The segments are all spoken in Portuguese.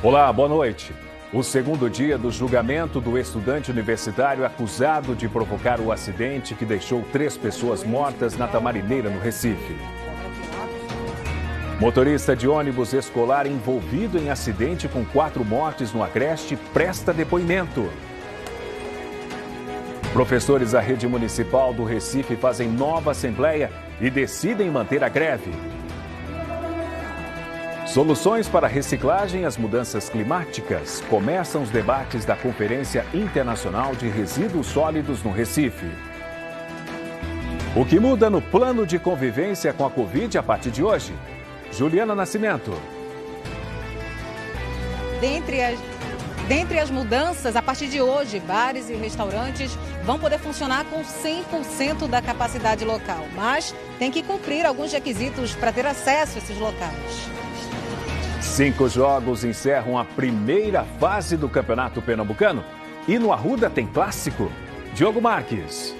Olá, boa noite. O segundo dia do julgamento do estudante universitário acusado de provocar o acidente que deixou 3 pessoas mortas na Tamarineira, no Recife. Motorista de ônibus escolar envolvido em acidente com 4 mortes no Agreste presta depoimento. Professores da rede municipal do Recife fazem nova assembleia e decidem manter a greve. Soluções para a reciclagem e as mudanças climáticas. Começam os debates da Conferência Internacional de Resíduos Sólidos no Recife. O que muda no plano de convivência com a Covid a partir de hoje? Juliana Nascimento. Dentre as mudanças, a partir de hoje, bares e restaurantes vão poder funcionar com 100% da capacidade local, mas tem que cumprir alguns requisitos para ter acesso a esses locais. 5 jogos encerram a primeira fase do Campeonato Pernambucano. E no Arruda tem clássico. Diogo Marques.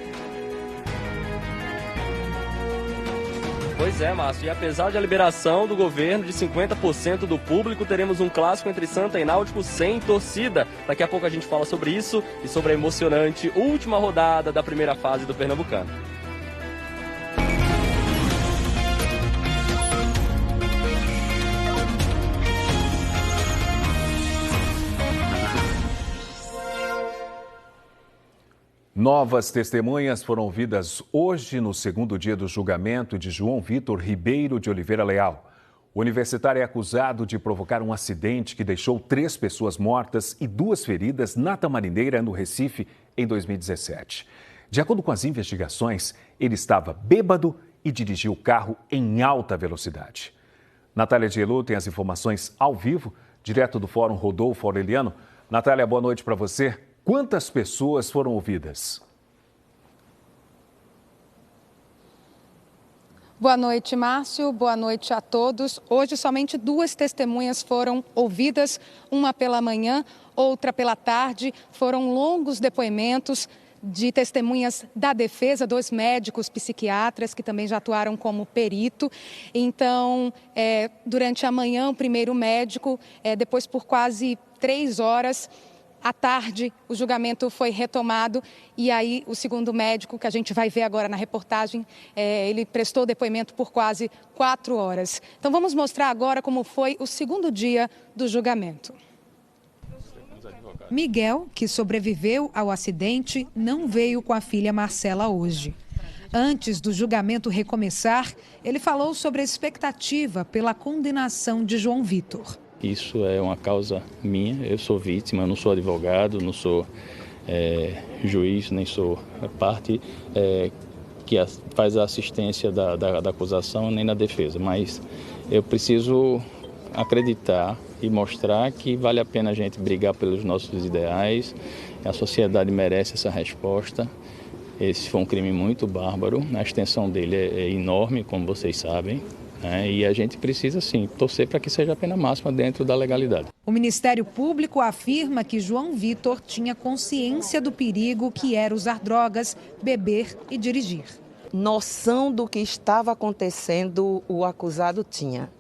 Pois é, Márcio. E apesar da liberação do governo de 50% do público, teremos um clássico entre Santa e Náutico sem torcida. Daqui a pouco a gente fala sobre isso e sobre a emocionante última rodada da primeira fase do Pernambucano. Novas testemunhas foram ouvidas hoje no segundo dia do julgamento de João Vitor Ribeiro de Oliveira Leal. O universitário é acusado de provocar um acidente que deixou 3 pessoas mortas e 2 feridas na Tamarineira, no Recife, em 2017. De acordo com as investigações, ele estava bêbado e dirigiu o carro em alta velocidade. Natália Dielu tem as informações ao vivo, direto do Fórum Rodolfo Aureliano. Natália, boa noite para você. Quantas pessoas foram ouvidas? Boa noite, Márcio. Boa noite a todos. Hoje, somente 2 testemunhas foram ouvidas, uma pela manhã, outra pela tarde. Foram longos depoimentos de testemunhas da defesa, 2 médicos psiquiatras que também já atuaram como perito. Então, durante a manhã, o primeiro médico, depois por quase 3 horas... À tarde, o julgamento foi retomado e aí o segundo médico, que a gente vai ver agora na reportagem, ele prestou depoimento por quase 4 horas. Então vamos mostrar agora como foi o segundo dia do julgamento. Miguel, que sobreviveu ao acidente, não veio com a filha Marcela hoje. Antes do julgamento recomeçar, ele falou sobre a expectativa pela condenação de João Vitor. Isso é uma causa minha, eu sou vítima, não sou advogado, não sou juiz, nem sou parte que faz a assistência da acusação nem na defesa. Mas eu preciso acreditar e mostrar que vale a pena a gente brigar pelos nossos ideais, a sociedade merece essa resposta. Esse foi um crime muito bárbaro, a extensão dele é enorme, como vocês sabem. E a gente precisa, sim, torcer para que seja a pena máxima dentro da legalidade. O Ministério Público afirma que João Vitor tinha consciência do perigo que era usar drogas, beber e dirigir. Noção do que estava acontecendo o acusado tinha.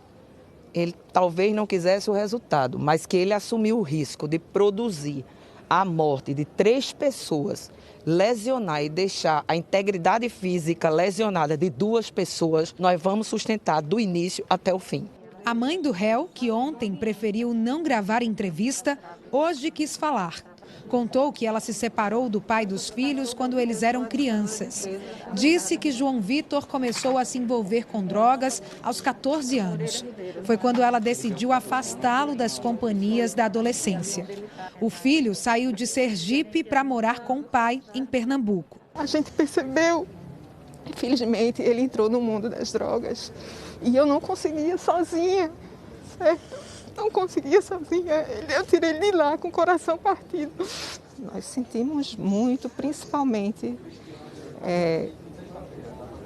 Ele talvez não quisesse o resultado, mas que ele assumiu o risco de produzir a morte de 3 pessoas, lesionar e deixar a integridade física lesionada de 2 pessoas, nós vamos sustentar do início até o fim. A mãe do réu, que ontem preferiu não gravar entrevista, hoje quis falar. Contou que ela se separou do pai dos filhos quando eles eram crianças. Disse que João Vitor começou a se envolver com drogas aos 14 anos. Foi quando ela decidiu afastá-lo das companhias da adolescência. O filho saiu de Sergipe para morar com o pai em Pernambuco. A gente percebeu, infelizmente, ele entrou no mundo das drogas e eu não conseguia sozinha, certo? Não conseguia sozinha, eu tirei ele de lá com o coração partido. Nós sentimos muito, principalmente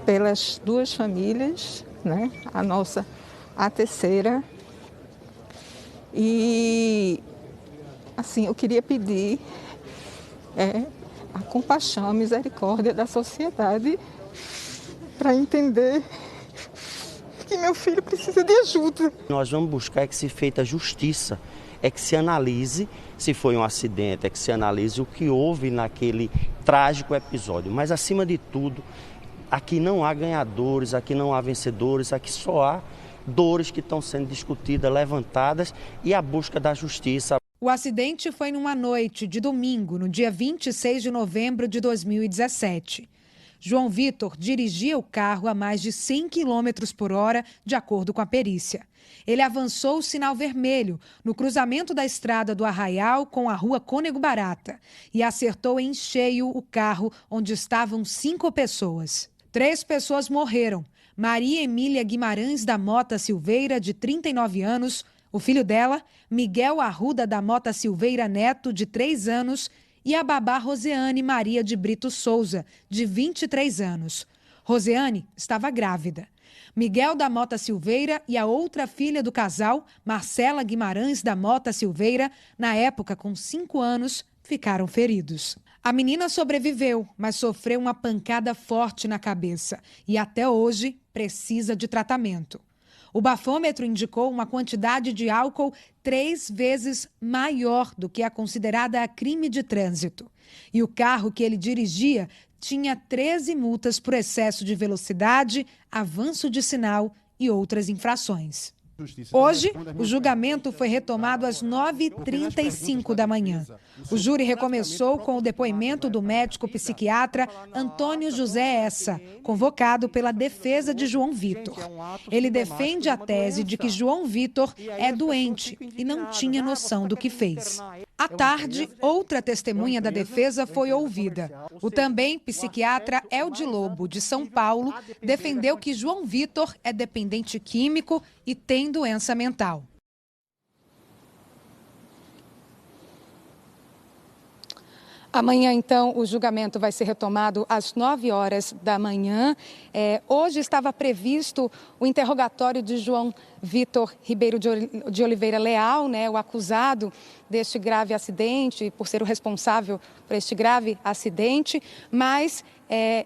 pelas 2 famílias, né? A terceira. E, assim, eu queria pedir a compaixão, a misericórdia da sociedade para entender que meu filho precisa de ajuda. Nós vamos buscar que seja feita justiça é que se analise se foi um acidente, é que se analise o que houve naquele trágico episódio. Mas, acima de tudo, aqui não há ganhadores, aqui não há vencedores, aqui só há dores que estão sendo discutidas, levantadas e a busca da justiça. O acidente foi numa noite de domingo, no dia 26 de novembro de 2017. João Vitor dirigia o carro a mais de 100 km por hora, de acordo com a perícia. Ele avançou o sinal vermelho no cruzamento da estrada do Arraial com a rua Cônego Barata e acertou em cheio o carro onde estavam 5 pessoas. 3 pessoas morreram. Maria Emília Guimarães da Mota Silveira, de 39 anos, o filho dela, Miguel Arruda da Mota Silveira Neto, de 3 anos, e a babá Roseane Maria de Brito Souza, de 23 anos. Roseane estava grávida. Miguel da Mota Silveira e a outra filha do casal, Marcela Guimarães da Mota Silveira, na época com 5 anos, ficaram feridos. A menina sobreviveu, mas sofreu uma pancada forte na cabeça e até hoje precisa de tratamento. O bafômetro indicou uma quantidade de álcool 3 vezes maior do que a considerada crime de trânsito. E o carro que ele dirigia tinha 13 multas por excesso de velocidade, avanço de sinal e outras infrações. Hoje, o julgamento foi retomado às 9h35 da manhã. O júri recomeçou com o depoimento do médico psiquiatra Antônio José Essa, convocado pela defesa de João Vitor. Ele defende a tese de que João Vitor é doente e não tinha noção do que fez. À tarde, outra testemunha da defesa foi ouvida. O também psiquiatra Eldi Lobo, de São Paulo, defendeu que João Vitor é dependente químico e tem doença mental. Amanhã, então, o julgamento vai ser retomado às 9 horas da manhã. Hoje estava previsto o interrogatório de João Vitor Ribeiro de Oliveira Leal, né, o acusado deste grave acidente, por ser o responsável por este grave acidente, mas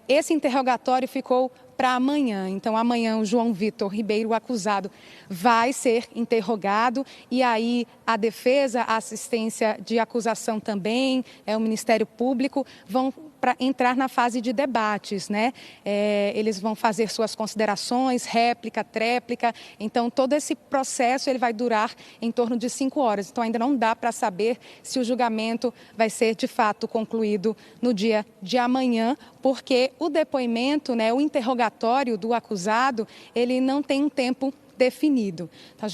esse interrogatório ficou para amanhã. Então, amanhã o João Vitor Ribeiro, o acusado, vai ser interrogado e aí a defesa, a assistência de acusação também, o Ministério Público vão entrar na fase de debates, né? Eles vão fazer suas considerações, réplica, tréplica. Então, todo esse processo ele vai durar em torno de 5 horas. Então, ainda não dá para saber se o julgamento vai ser, de fato, concluído no dia de amanhã, porque o depoimento, né, o interrogatório do acusado, ele não tem um tempo definido. Então,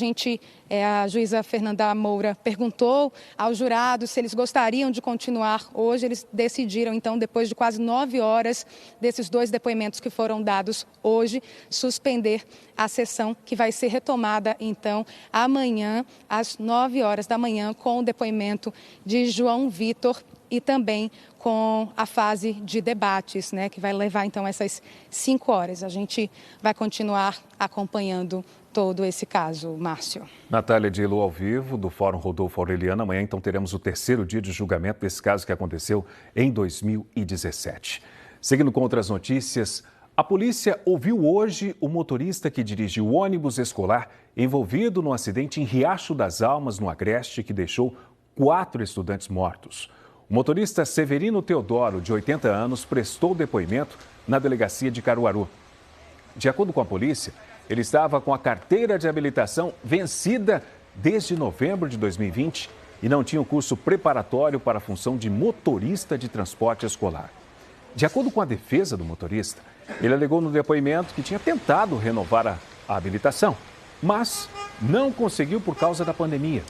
a juíza Fernanda Moura perguntou aos jurados se eles gostariam de continuar hoje. Eles decidiram, então, depois de quase 9 horas desses 2 depoimentos que foram dados hoje, suspender a sessão que vai ser retomada, então, amanhã, às 9 horas da manhã, com o depoimento de João Vitor e também com a fase de debates, né, que vai levar, então, essas 5 horas. A gente vai continuar acompanhando todo esse caso, Márcio. Natália Dilo ao vivo, do Fórum Rodolfo Aureliano. Amanhã, então, teremos o 3º dia de julgamento desse caso que aconteceu em 2017. Seguindo com outras notícias, a polícia ouviu hoje o motorista que dirigiu o ônibus escolar envolvido no acidente em Riacho das Almas, no Agreste, que deixou 4 estudantes mortos. O motorista Severino Teodoro, de 80 anos, prestou depoimento na delegacia de Caruaru. De acordo com a polícia, ele estava com a carteira de habilitação vencida desde novembro de 2020 e não tinha o curso preparatório para a função de motorista de transporte escolar. De acordo com a defesa do motorista, ele alegou no depoimento que tinha tentado renovar a habilitação, mas não conseguiu por causa da pandemia.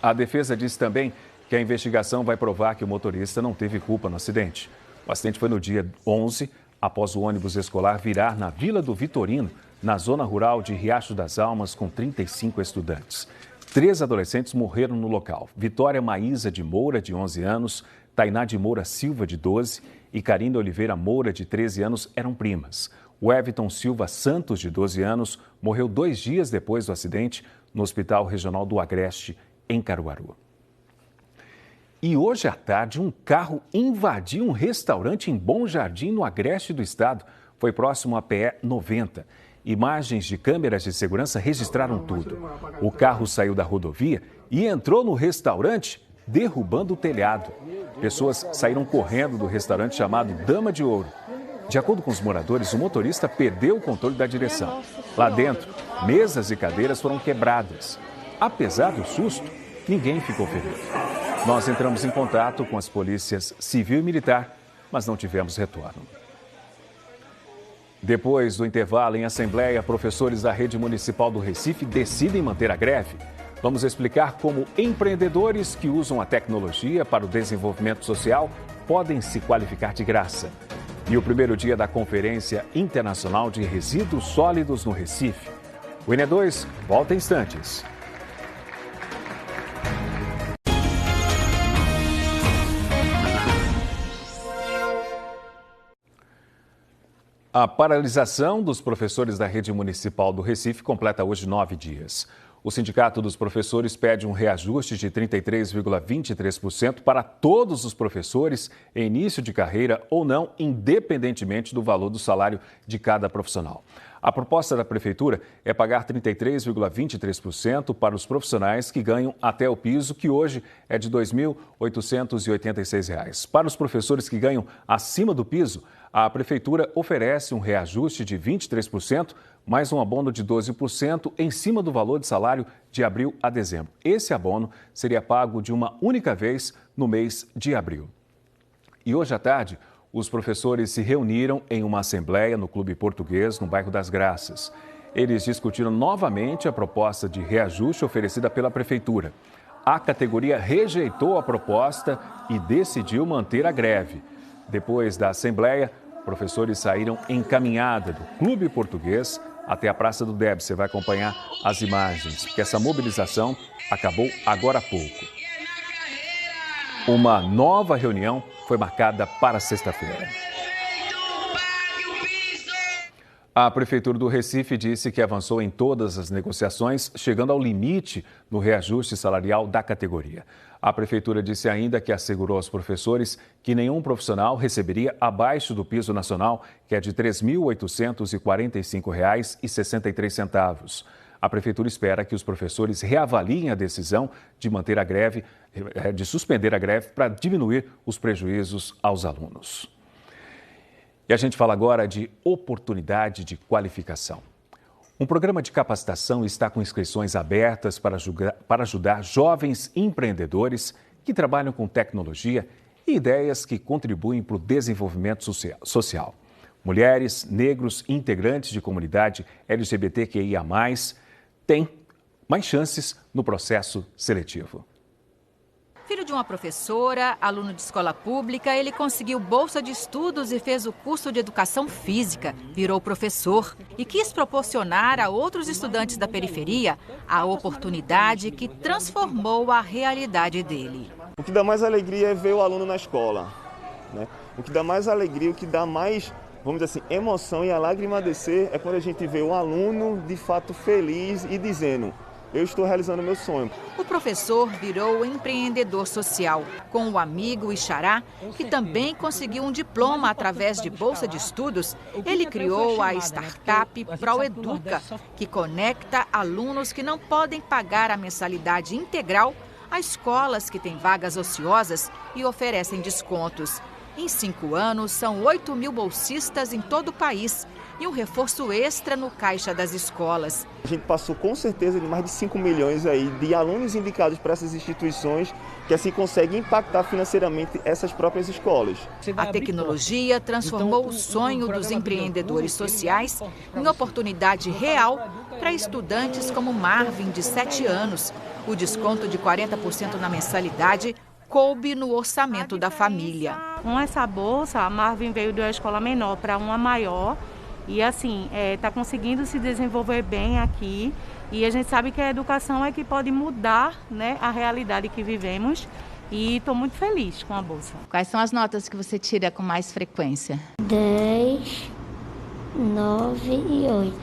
A defesa disse também que a investigação vai provar que o motorista não teve culpa no acidente. O acidente foi no dia 11, após o ônibus escolar virar na Vila do Vitorino, na zona rural de Riacho das Almas, com 35 estudantes. 3 adolescentes morreram no local. Vitória Maísa de Moura, de 11 anos, Tainá de Moura Silva, de 12, e Karina Oliveira Moura, de 13 anos, eram primas. O Everton Silva Santos, de 12 anos, morreu 2 dias depois do acidente no Hospital Regional do Agreste, em Caruaru. E hoje à tarde, um carro invadiu um restaurante em Bom Jardim, no Agreste do estado. Foi próximo à PE 90. Imagens de câmeras de segurança registraram tudo. O carro saiu da rodovia e entrou no restaurante, derrubando o telhado. Pessoas saíram correndo do restaurante chamado Dama de Ouro. De acordo com os moradores, o motorista perdeu o controle da direção. Lá dentro, mesas e cadeiras foram quebradas. Apesar do susto, ninguém ficou ferido. Nós entramos em contato com as polícias civil e militar, mas não tivemos retorno. Depois do intervalo em assembleia, professores da rede municipal do Recife decidem manter a greve. Vamos explicar como empreendedores que usam a tecnologia para o desenvolvimento social podem se qualificar de graça. E o primeiro dia da Conferência Internacional de Resíduos Sólidos no Recife. O ENE2 volta em instantes. A paralisação dos professores da rede municipal do Recife completa hoje 9 dias. O Sindicato dos Professores pede um reajuste de 33,23% para todos os professores em início de carreira ou não, independentemente do valor do salário de cada profissional. A proposta da Prefeitura é pagar 33,23% para os profissionais que ganham até o piso, que hoje é de R$ 2.886. Para os professores que ganham acima do piso, a Prefeitura oferece um reajuste de 23%, mais um abono de 12% em cima do valor de salário de abril a dezembro. Esse abono seria pago de uma única vez no mês de abril. E hoje à tarde, os professores se reuniram em uma assembleia no Clube Português, no bairro das Graças. Eles discutiram novamente a proposta de reajuste oferecida pela Prefeitura. A categoria rejeitou a proposta e decidiu manter a greve. Depois da assembleia, professores saíram em caminhada do Clube Português até a Praça do Deb. Você vai acompanhar as imagens, porque essa mobilização acabou agora há pouco. Uma nova reunião foi marcada para sexta-feira. A Prefeitura do Recife disse que avançou em todas as negociações, chegando ao limite no reajuste salarial da categoria. A Prefeitura disse ainda que assegurou aos professores que nenhum profissional receberia abaixo do piso nacional, que é de R$ 3.845,63. A Prefeitura espera que os professores reavaliem a decisão de manter a greve, de suspender a greve para diminuir os prejuízos aos alunos. E a gente fala agora de oportunidade de qualificação. Um programa de capacitação está com inscrições abertas para ajudar jovens empreendedores que trabalham com tecnologia e ideias que contribuem para o desenvolvimento social. Mulheres, negros e integrantes de comunidade LGBTQIA+, têm mais chances no processo seletivo. Filho de uma professora, aluno de escola pública, ele conseguiu bolsa de estudos e fez o curso de educação física. Virou professor e quis proporcionar a outros estudantes da periferia a oportunidade que transformou a realidade dele. O que dá mais alegria é ver o aluno na escola, né? O que dá mais alegria, o que dá mais, vamos dizer assim, emoção e a lágrima descer é quando a gente vê o aluno de fato feliz e dizendo: eu estou realizando meu sonho. O professor virou empreendedor social, com o amigo e xará, que também conseguiu um diploma através de bolsa de estudos. Ele criou a startup ProEduca, que conecta alunos que não podem pagar a mensalidade integral a escolas que têm vagas ociosas e oferecem descontos. Em 5 anos, são 8.000 bolsistas em todo o país e um reforço extra no caixa das escolas. A gente passou com certeza de mais de 5 milhões aí de alunos indicados para essas instituições que assim conseguem impactar financeiramente essas próprias escolas. A tecnologia transformou o sonho dos empreendedores sociais em oportunidade real para estudantes como Marvin, de 7 anos. O desconto de 40% na mensalidade coube no orçamento da família. Com essa bolsa, a Marvin veio de uma escola menor para uma maior e assim, está conseguindo se desenvolver bem aqui. E a gente sabe que a educação é que pode mudar, né, a realidade que vivemos. E estou muito feliz com a bolsa. Quais são as notas que você tira com mais frequência? 10, 9 e 8.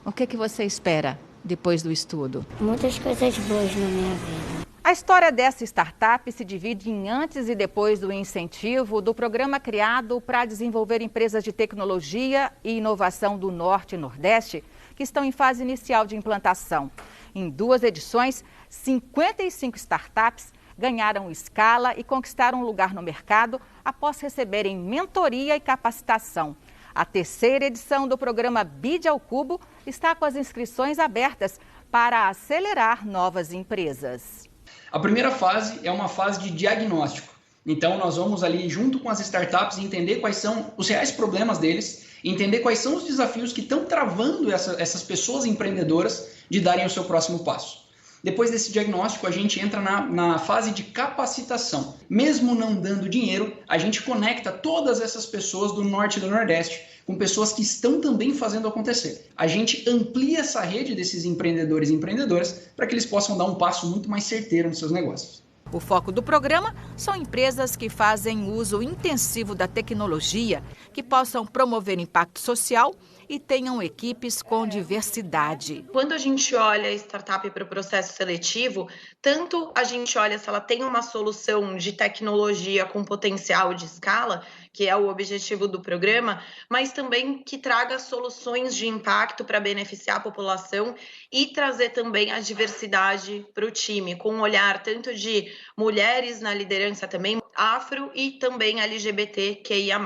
O que você espera depois do estudo? Muitas coisas boas na minha vida. A história dessa startup se divide em antes e depois do incentivo do programa criado para desenvolver empresas de tecnologia e inovação do Norte e Nordeste, que estão em fase inicial de implantação. Em 2 edições, 55 startups ganharam escala e conquistaram um lugar no mercado após receberem mentoria e capacitação. A 3ª edição do programa BID ao Cubo está com as inscrições abertas para acelerar novas empresas. A primeira fase é uma fase de diagnóstico. Então, nós vamos ali junto com as startups entender quais são os reais problemas deles, entender quais são os desafios que estão travando essas pessoas empreendedoras de darem o seu próximo passo. Depois desse diagnóstico, a gente entra na fase de capacitação. Mesmo não dando dinheiro, a gente conecta todas essas pessoas do Norte e do Nordeste com pessoas que estão também fazendo acontecer. A gente amplia essa rede desses empreendedores e empreendedoras para que eles possam dar um passo muito mais certeiro nos seus negócios. O foco do programa são empresas que fazem uso intensivo da tecnologia, que possam promover impacto social e tenham equipes com diversidade. Quando a gente olha a startup para o processo seletivo, tanto a gente olha se ela tem uma solução de tecnologia com potencial de escala, que é o objetivo do programa, mas também que traga soluções de impacto para beneficiar a população e trazer também a diversidade para o time, com um olhar tanto de mulheres na liderança também, afro e também LGBTQIA+.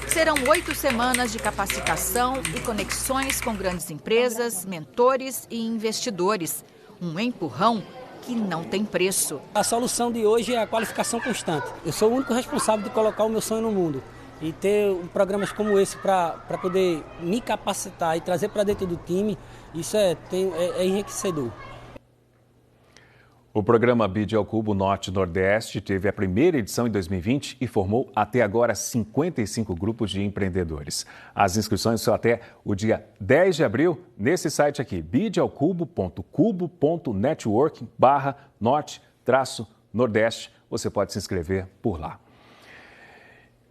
Serão 8 semanas de capacitação e conexões com grandes empresas, mentores e investidores. Um empurrão que não tem preço. A solução de hoje é a qualificação constante. Eu sou o único responsável de colocar o meu sonho no mundo. E ter programas como esse para poder me capacitar e trazer para dentro do time, isso é enriquecedor. O programa BID ao Cubo Norte e Nordeste teve a primeira edição em 2020 e formou até agora 55 grupos de empreendedores. As inscrições são até o dia 10 de abril nesse site aqui, bidalcubo.cubo.networking/norte-nordeste. Você pode se inscrever por lá.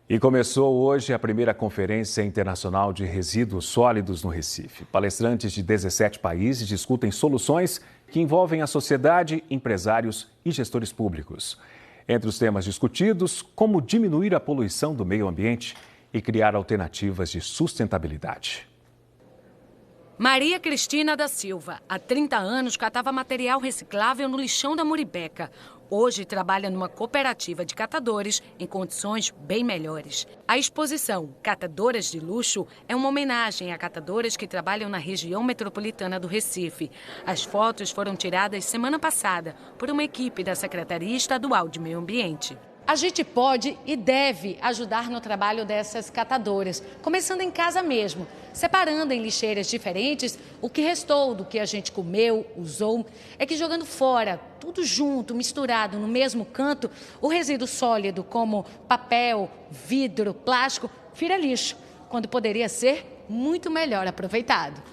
E começou hoje a primeira Conferência Internacional de Resíduos Sólidos no Recife. Palestrantes de 17 países discutem soluções que envolvem a sociedade, empresários e gestores públicos. Entre os temas discutidos, como diminuir a poluição do meio ambiente e criar alternativas de sustentabilidade. Maria Cristina da Silva, há 30 anos, catava material reciclável no lixão da Muribeca. Hoje trabalha numa cooperativa de catadores em condições bem melhores. A exposição Catadoras de Luxo é uma homenagem a catadoras que trabalham na região metropolitana do Recife. As fotos foram tiradas semana passada por uma equipe da Secretaria Estadual de Meio Ambiente. A gente pode e deve ajudar no trabalho dessas catadoras, começando em casa mesmo, separando em lixeiras diferentes o que restou do que a gente comeu, usou. É que jogando fora, tudo junto, misturado no mesmo canto, o resíduo sólido como papel, vidro, plástico, vira lixo, quando poderia ser muito melhor aproveitado.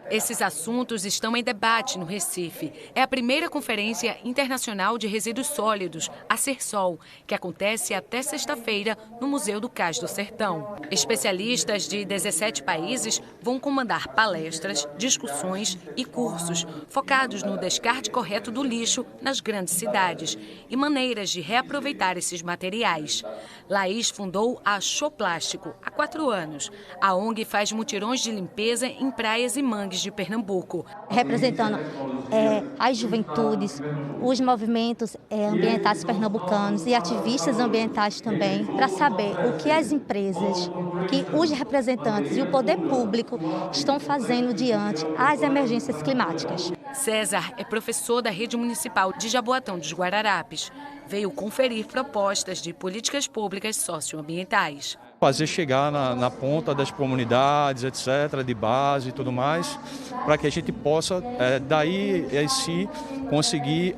Esses assuntos estão em debate no Recife. É a primeira Conferência Internacional de Resíduos Sólidos, a CERSOL, que acontece até sexta-feira no Museu do Cais do Sertão. Especialistas de 17 países vão comandar palestras, discussões e cursos focados no descarte correto do lixo nas grandes cidades e maneiras de reaproveitar esses materiais. Laís fundou a Show Plástico há 4 anos. A ONG faz mutirões de limpeza em praias e mangues de Pernambuco. Representando as juventudes, os movimentos ambientais pernambucanos e ativistas ambientais também, para saber o que as empresas, que os representantes e o poder público estão fazendo diante às emergências climáticas. César é professor da Rede Municipal de Jaboatão dos Guararapes. Veio conferir propostas de políticas públicas socioambientais. Fazer chegar na ponta das comunidades, etc., de base e tudo mais, para que a gente possa, daí em si, conseguir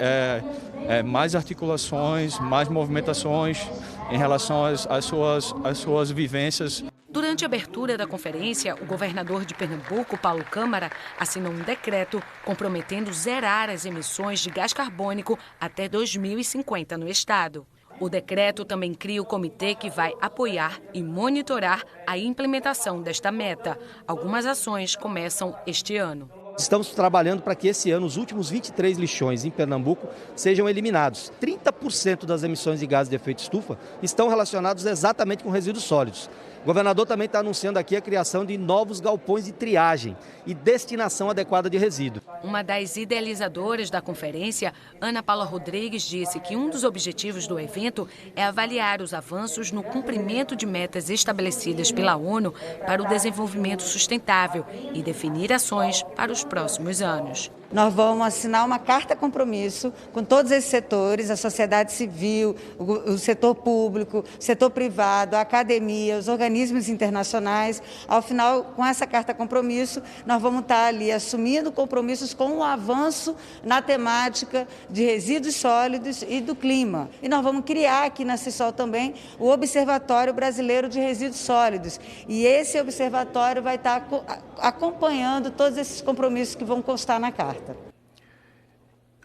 mais articulações, mais movimentações em relação às suas vivências. Durante a abertura da conferência, o governador de Pernambuco, Paulo Câmara, assinou um decreto comprometendo zerar as emissões de gás carbônico até 2050 no estado. O decreto também cria o comitê que vai apoiar e monitorar a implementação desta meta. Algumas ações começam este ano. Estamos trabalhando para que esse ano os últimos 23 lixões em Pernambuco sejam eliminados. 30% das emissões de gases de efeito estufa estão relacionados exatamente com resíduos sólidos. O governador também está anunciando aqui a criação de novos galpões de triagem e destinação adequada de resíduos. Uma das idealizadoras da conferência, Ana Paula Rodrigues, disse que um dos objetivos do evento é avaliar os avanços no cumprimento de metas estabelecidas pela ONU para o desenvolvimento sustentável e definir ações para os próximos anos. Nós vamos assinar uma carta compromisso com todos esses setores, a sociedade civil, o setor público, o setor privado, a academia, os organismos internacionais. Ao final, com essa carta compromisso, nós vamos estar ali assumindo compromissos com o avanço na temática de resíduos sólidos e do clima. E nós vamos criar aqui na CISOL também o Observatório Brasileiro de Resíduos Sólidos. E esse observatório vai estar acompanhando todos esses compromissos que vão constar na carta.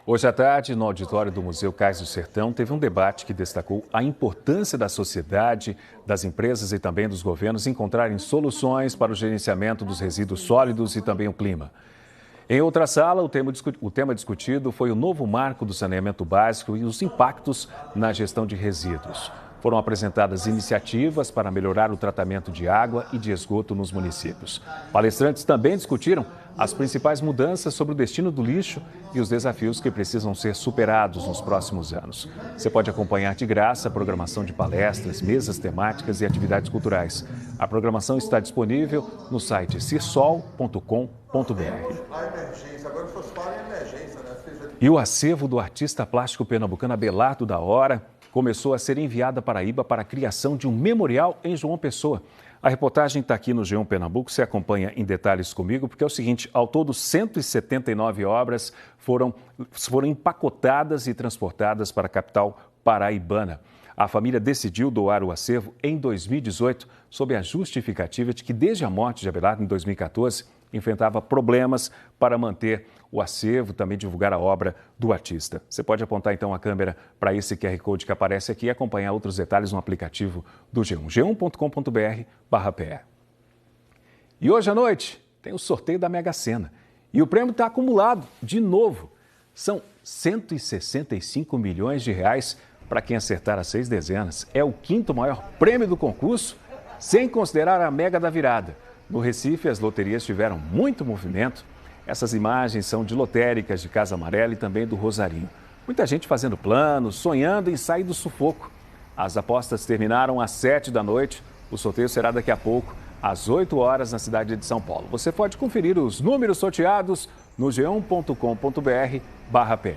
Hoje à tarde, no auditório do Museu Cais do Sertão, teve um debate que destacou a importância da sociedade, das empresas e também dos governos encontrarem soluções para o gerenciamento dos resíduos sólidos e também o clima. Em outra sala, o tema discutido foi o novo marco do saneamento básico e os impactos na gestão de resíduos. Foram apresentadas iniciativas para melhorar o tratamento de água e de esgoto nos municípios. Palestrantes também discutiram as principais mudanças sobre o destino do lixo e os desafios que precisam ser superados nos próximos anos. Você pode acompanhar de graça a programação de palestras, mesas temáticas e atividades culturais. A programação está disponível no site cisol.com.br. E o acervo do artista plástico pernambucano Abelardo da Hora começou a ser enviado à Paraíba para a criação de um memorial em João Pessoa. A reportagem está aqui no G1 Pernambuco, você acompanha em detalhes comigo, porque é o seguinte, ao todo 179 obras foram empacotadas e transportadas para a capital paraibana. A família decidiu doar o acervo em 2018, sob a justificativa de que desde a morte de Abelardo em 2014, enfrentava problemas para manter o acervo, também divulgar a obra do artista. Você pode apontar então a câmera para esse QR Code que aparece aqui e acompanhar outros detalhes no aplicativo do G1, g1.com.br/pe. E hoje à noite tem o sorteio da Mega Sena e o prêmio está acumulado de novo. São 165 milhões de reais para quem acertar as 6 dezenas. É o 5º maior prêmio do concurso, sem considerar a Mega da Virada. No Recife, as loterias tiveram muito movimento. Essas imagens são de lotéricas de Casa Amarela e também do Rosarinho. Muita gente fazendo planos, sonhando em sair do sufoco. As apostas terminaram às 7 da noite. O sorteio será daqui a pouco, às 8 horas, na cidade de São Paulo. Você pode conferir os números sorteados no g1.com.br/pe.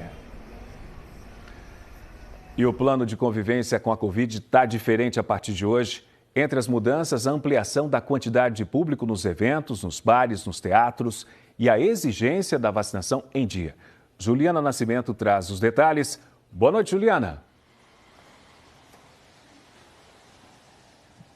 E o plano de convivência com a Covid está diferente a partir de hoje. Entre as mudanças, a ampliação da quantidade de público nos eventos, nos bares, nos teatros e a exigência da vacinação em dia. Juliana Nascimento traz os detalhes. Boa noite, Juliana.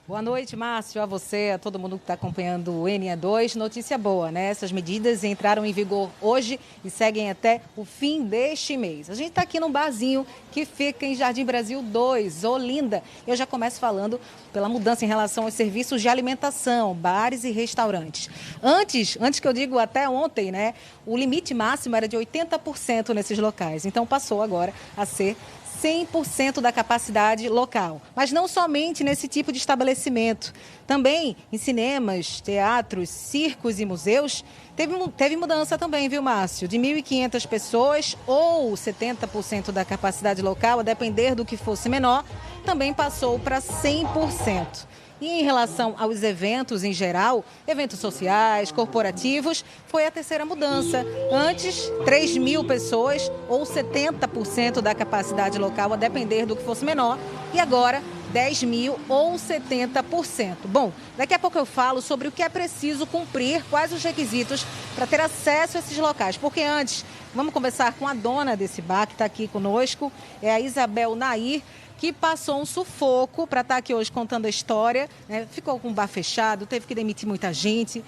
Boa noite, Márcio, a você, a todo mundo que está acompanhando o NE2. Notícia boa, né? Essas medidas entraram em vigor hoje e seguem até o fim deste mês. A gente está aqui num barzinho que fica em Jardim Brasil 2, Olinda. Eu já começo falando pela mudança em relação aos serviços de alimentação, bares e restaurantes. Antes que eu digo até ontem, né? O limite máximo era de 80% nesses locais. Então passou agora a ser 100% da capacidade local. Mas não somente nesse tipo de estabelecimento. Também em cinemas, teatros, circos e museus, teve mudança também, viu, Márcio? De 1.500 pessoas ou 70% da capacidade local, a depender do que fosse menor, também passou para 100%. E em relação aos eventos em geral, eventos sociais, corporativos, foi a terceira mudança. Antes, 3.000 pessoas ou 70% da capacidade local, a depender do que fosse menor. E agora, 10.000 ou 70%. Bom, daqui a pouco eu falo sobre o que é preciso cumprir, quais os requisitos para ter acesso a esses locais. Porque antes, vamos conversar com a dona desse bar que está aqui conosco, é a Isabel Nair, que passou um sufoco para estar aqui hoje contando a história, né? Ficou com o bar fechado, teve que demitir muita gente.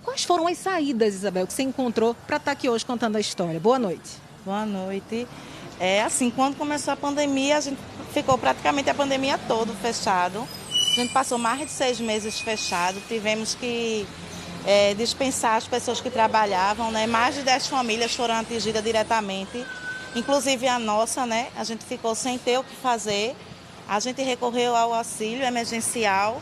Quais foram as saídas, Isabel, que você encontrou para estar aqui hoje contando a história? Boa noite. Boa noite. Quando começou a pandemia, a gente ficou praticamente a pandemia toda fechado. A gente passou mais de 6 meses fechado, tivemos que dispensar as pessoas que trabalhavam, né? Mais de 10 famílias foram atingidas diretamente, inclusive a nossa, né? A gente ficou sem ter o que fazer, a gente recorreu ao auxílio emergencial,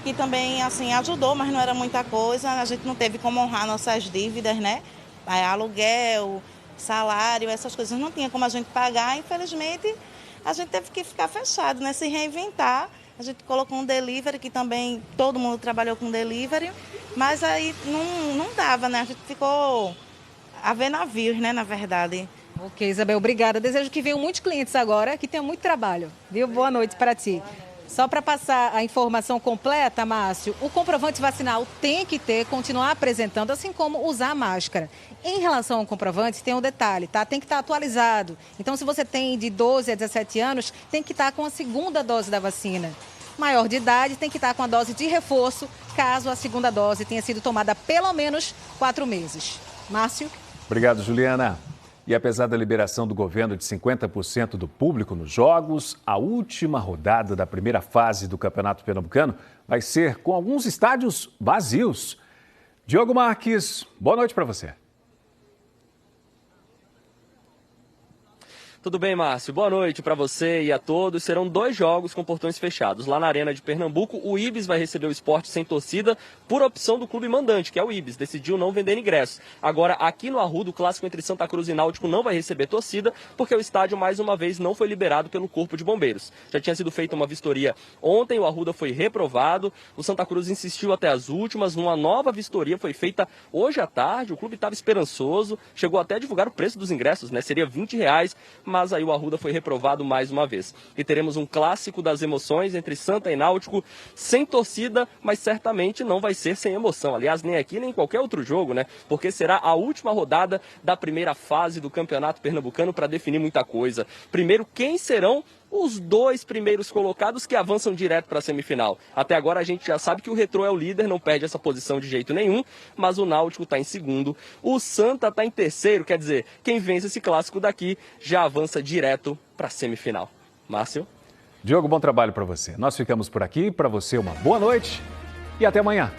que também assim, ajudou, mas não era muita coisa, a gente não teve como honrar nossas dívidas, né? Aluguel, salário, essas coisas não tinha como a gente pagar, infelizmente a gente teve que ficar fechado, né? Se reinventar. A gente colocou um delivery, que também todo mundo trabalhou com delivery, mas aí não dava, né? A gente ficou a ver navios, né, na verdade. Ok, Isabel, obrigada. Desejo que venham muitos clientes agora, que tenham muito trabalho, viu? Boa noite para ti. Só para passar a informação completa, Márcio, o comprovante vacinal tem que continuar apresentando, assim como usar a máscara. Em relação ao comprovante, tem um detalhe, tá? Tem que estar atualizado. Então, se você tem de 12 a 17 anos, tem que estar com a segunda dose da vacina. Maior de idade tem que estar com a dose de reforço, caso a segunda dose tenha sido tomada há pelo menos 4 meses. Márcio? Obrigado, Juliana. E apesar da liberação do governo de 50% do público nos jogos, a última rodada da primeira fase do Campeonato Pernambucano vai ser com alguns estádios vazios. Diogo Marques, boa noite para você. Tudo bem, Márcio? Boa noite para você e a todos. Serão 2 jogos com portões fechados. Lá na Arena de Pernambuco, o Ibis vai receber o Sport sem torcida por opção do clube mandante, que é o Ibis. Decidiu não vender ingressos. Agora, aqui no Arruda, o clássico entre Santa Cruz e Náutico não vai receber torcida, porque o estádio, mais uma vez, não foi liberado pelo Corpo de Bombeiros. Já tinha sido feita uma vistoria ontem, o Arruda foi reprovado, o Santa Cruz insistiu até as últimas, uma nova vistoria foi feita hoje à tarde, o clube estava esperançoso, chegou até a divulgar o preço dos ingressos, né? Seria R$20, mas aí o Arruda foi reprovado mais uma vez. E teremos um clássico das emoções entre Santa e Náutico, sem torcida, mas certamente não vai ser sem emoção. Aliás, nem aqui, nem em qualquer outro jogo, né? Porque será a última rodada da primeira fase do Campeonato Pernambucano para definir muita coisa. Primeiro, quem serão os 2 primeiros colocados que avançam direto para a semifinal. Até agora a gente já sabe que o Retrô é o líder, não perde essa posição de jeito nenhum, mas o Náutico está em segundo, o Santa está em terceiro, quer dizer, quem vence esse clássico daqui já avança direto para a semifinal. Márcio? Diogo, bom trabalho para você. Nós ficamos por aqui, para você uma boa noite e até amanhã.